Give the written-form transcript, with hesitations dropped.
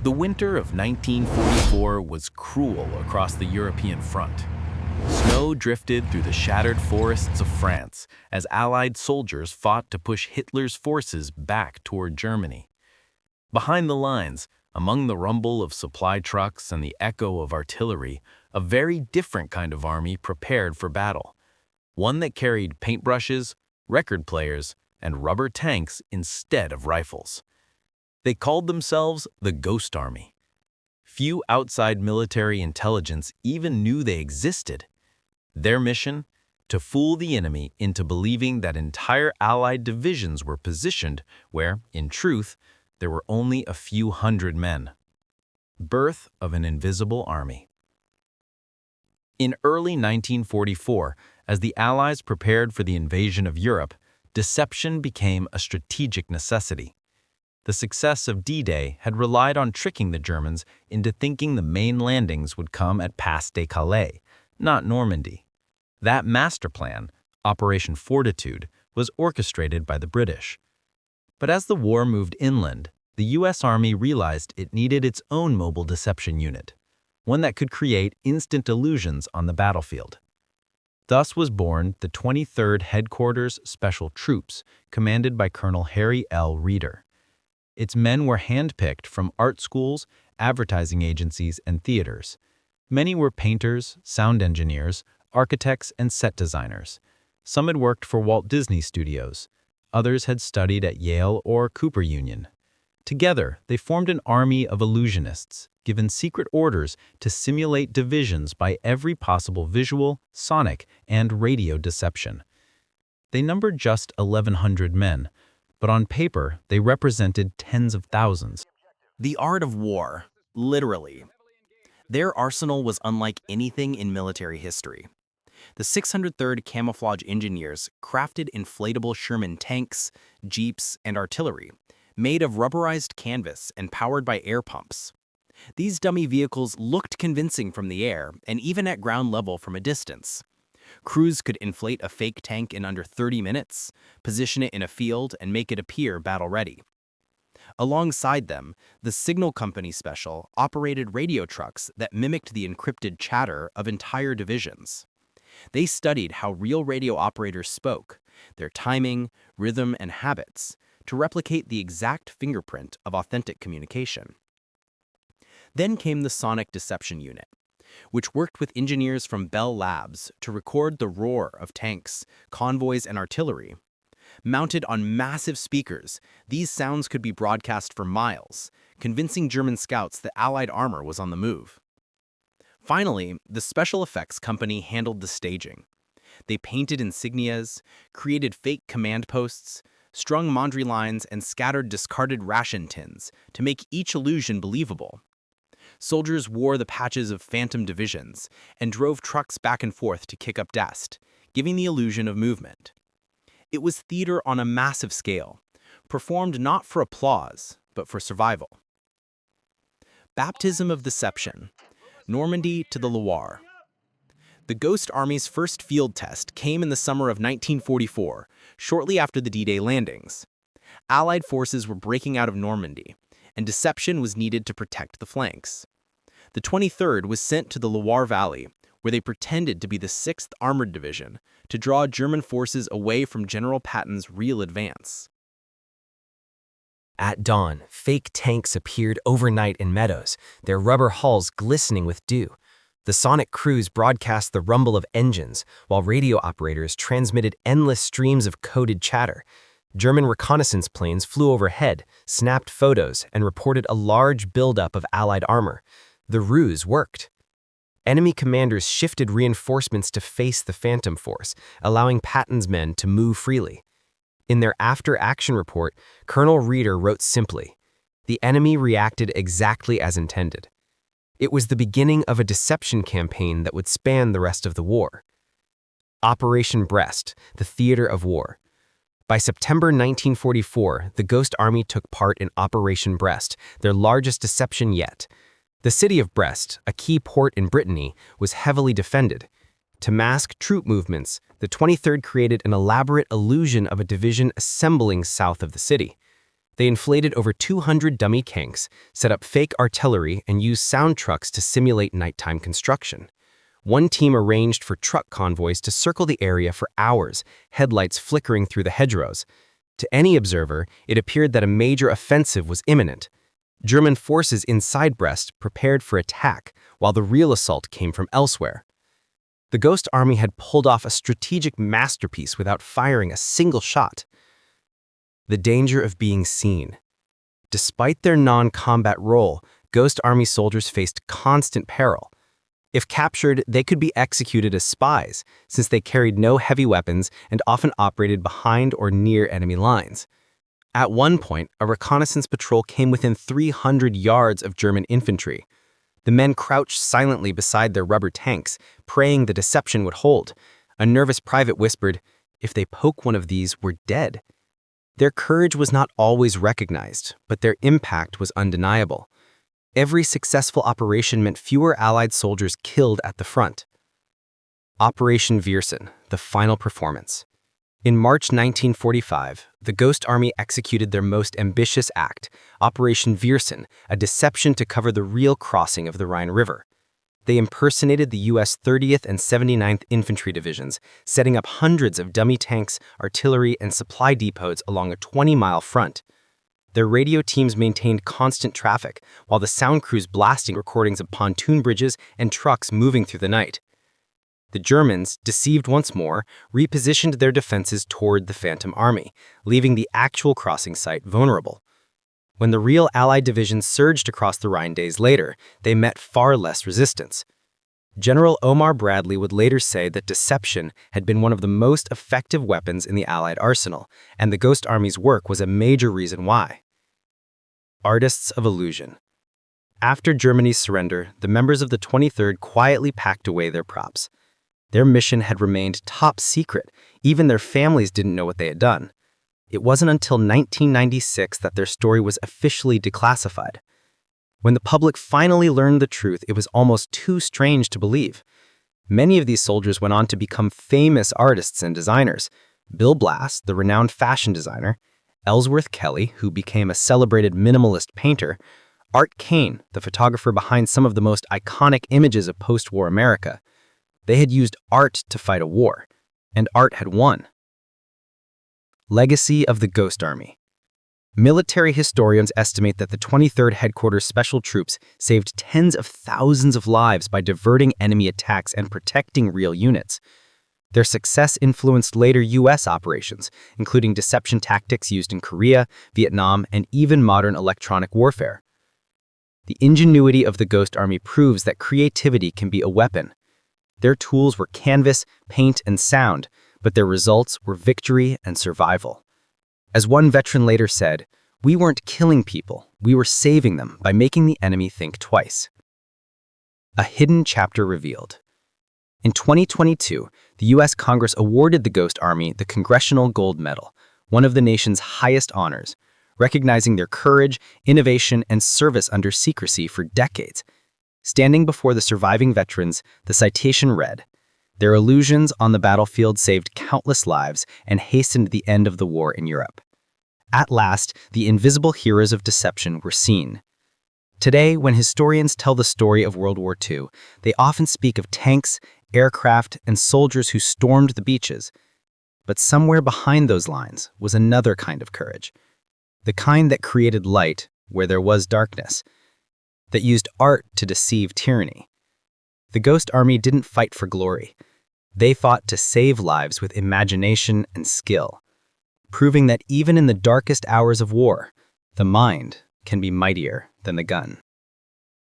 The winter of 1944 was cruel across the European front. Snow drifted through the shattered forests of France as Allied soldiers fought to push Hitler's forces back toward Germany. Behind the lines, among the rumble of supply trucks and the echo of artillery, a very different kind of army prepared for battle. One that carried paintbrushes, record players, and rubber tanks instead of rifles. They called themselves the Ghost Army. Few outside military intelligence even knew they existed. Their mission? To fool the enemy into believing that entire Allied divisions were positioned where, in truth, there were only a few hundred men. Birth of an invisible army. In early 1944, as the Allies prepared for the invasion of Europe, deception became a strategic necessity. The success of D-Day had relied on tricking the Germans into thinking the main landings would come at Pas de Calais, not Normandy. That master plan, Operation Fortitude, was orchestrated by the British. But as the war moved inland, the U.S. Army realized it needed its own mobile deception unit, one that could create instant illusions on the battlefield. Thus was born the 23rd Headquarters Special Troops, commanded by Colonel Harry L. Reeder. Its men were handpicked from art schools, advertising agencies, and theaters. Many were painters, sound engineers, architects, and set designers. Some had worked for Walt Disney Studios. Others had studied at Yale or Cooper Union. Together, they formed an army of illusionists, given secret orders to simulate divisions by every possible visual, sonic, and radio deception. They numbered just 1,100 men, but on paper, they represented tens of thousands. The art of war, literally. Their arsenal was unlike anything in military history. The 603rd Camouflage Engineers crafted inflatable Sherman tanks, jeeps, and artillery, made of rubberized canvas and powered by air pumps. These dummy vehicles looked convincing from the air and even at ground level from a distance. Crews could inflate a fake tank in under 30 minutes, position it in a field, and make it appear battle-ready. Alongside them, the Signal Company Special operated radio trucks that mimicked the encrypted chatter of entire divisions. They studied how real radio operators spoke, their timing, rhythm, and habits, to replicate the exact fingerprint of authentic communication. Then came the Sonic Deception Unit, which worked with engineers from Bell Labs to record the roar of tanks, convoys, and artillery. Mounted on massive speakers, these sounds could be broadcast for miles, convincing German scouts that Allied armor was on the move. Finally, the special effects company handled the staging. They painted insignias, created fake command posts, strung laundry lines, and scattered discarded ration tins to make each illusion believable. Soldiers wore the patches of phantom divisions and drove trucks back and forth to kick up dust, giving the illusion of movement. It was theater on a massive scale, performed not for applause, but for survival. Baptism of Deception, Normandy to the Loire. The Ghost Army's first field test came in the summer of 1944, shortly after the D-Day landings. Allied forces were breaking out of Normandy, and deception was needed to protect the flanks. The 23rd was sent to the Loire Valley, where they pretended to be the 6th Armored Division, to draw German forces away from General Patton's real advance. At dawn, fake tanks appeared overnight in meadows, their rubber hulls glistening with dew. The sonic crews broadcast the rumble of engines, while radio operators transmitted endless streams of coded chatter. German reconnaissance planes flew overhead, snapped photos, and reported a large buildup of Allied armor. The ruse worked. Enemy commanders shifted reinforcements to face the Phantom Force, allowing Patton's men to move freely. In their after-action report, Colonel Reeder wrote simply, "The enemy reacted exactly as intended." It was the beginning of a deception campaign that would span the rest of the war. Operation Brest, the theater of war. By September 1944, the Ghost Army took part in Operation Brest, their largest deception yet. The city of Brest, a key port in Brittany, was heavily defended. To mask troop movements, the 23rd created an elaborate illusion of a division assembling south of the city. They inflated over 200 dummy tanks, set up fake artillery, and used sound trucks to simulate nighttime construction. One team arranged for truck convoys to circle the area for hours, headlights flickering through the hedgerows. To any observer, it appeared that a major offensive was imminent. German forces inside Brest prepared for attack, while the real assault came from elsewhere. The Ghost Army had pulled off a strategic masterpiece without firing a single shot. The danger of being seen. Despite their non-combat role, Ghost Army soldiers faced constant peril. If captured, they could be executed as spies, since they carried no heavy weapons and often operated behind or near enemy lines. At one point, a reconnaissance patrol came within 300 yards of German infantry. The men crouched silently beside their rubber tanks, praying the deception would hold. A nervous private whispered, "If they poke one of these, we're dead." Their courage was not always recognized, but their impact was undeniable. Every successful operation meant fewer Allied soldiers killed at the front. Operation Viersen, the final performance. In March 1945, the Ghost Army executed their most ambitious act, Operation Viersen, a deception to cover the real crossing of the Rhine River. They impersonated the U.S. 30th and 79th Infantry Divisions, setting up hundreds of dummy tanks, artillery, and supply depots along a 20-mile front. Their radio teams maintained constant traffic, while the sound crews blasting recordings of pontoon bridges and trucks moving through the night. The Germans, deceived once more, repositioned their defenses toward the Phantom Army, leaving the actual crossing site vulnerable. When the real Allied divisions surged across the Rhine days later, they met far less resistance. General Omar Bradley would later say that deception had been one of the most effective weapons in the Allied arsenal, and the Ghost Army's work was a major reason why. Artists of illusion. After Germany's surrender, the members of the 23rd quietly packed away their props. Their mission had remained top secret. Even their families didn't know what they had done. It wasn't until 1996 that their story was officially declassified. When the public finally learned the truth, it was almost too strange to believe. Many of these soldiers went on to become famous artists and designers. Bill Blass, the renowned fashion designer, Ellsworth Kelly, who became a celebrated minimalist painter, Art Kane, the photographer behind some of the most iconic images of post-war America. They had used art to fight a war, and art had won. Legacy of the Ghost Army. Military historians estimate that the 23rd Headquarters Special Troops saved tens of thousands of lives by diverting enemy attacks and protecting real units. Their success influenced later U.S. operations, including deception tactics used in Korea, Vietnam, and even modern electronic warfare. The ingenuity of the Ghost Army proves that creativity can be a weapon. Their tools were canvas, paint, and sound, but their results were victory and survival. As one veteran later said, "We weren't killing people, we were saving them by making the enemy think twice." A hidden chapter revealed. In 2022, the U.S. Congress awarded the Ghost Army the Congressional Gold Medal, one of the nation's highest honors, recognizing their courage, innovation, and service under secrecy for decades. Standing before the surviving veterans, the citation read, "Their illusions on the battlefield saved countless lives and hastened the end of the war in Europe." At last, the invisible heroes of deception were seen. Today, when historians tell the story of World War II, they often speak of tanks, aircraft, and soldiers who stormed the beaches. But somewhere behind those lines was another kind of courage. The kind that created light where there was darkness, that used art to deceive tyranny. The Ghost Army didn't fight for glory. They fought to save lives with imagination and skill, proving that even in the darkest hours of war, the mind can be mightier than the gun.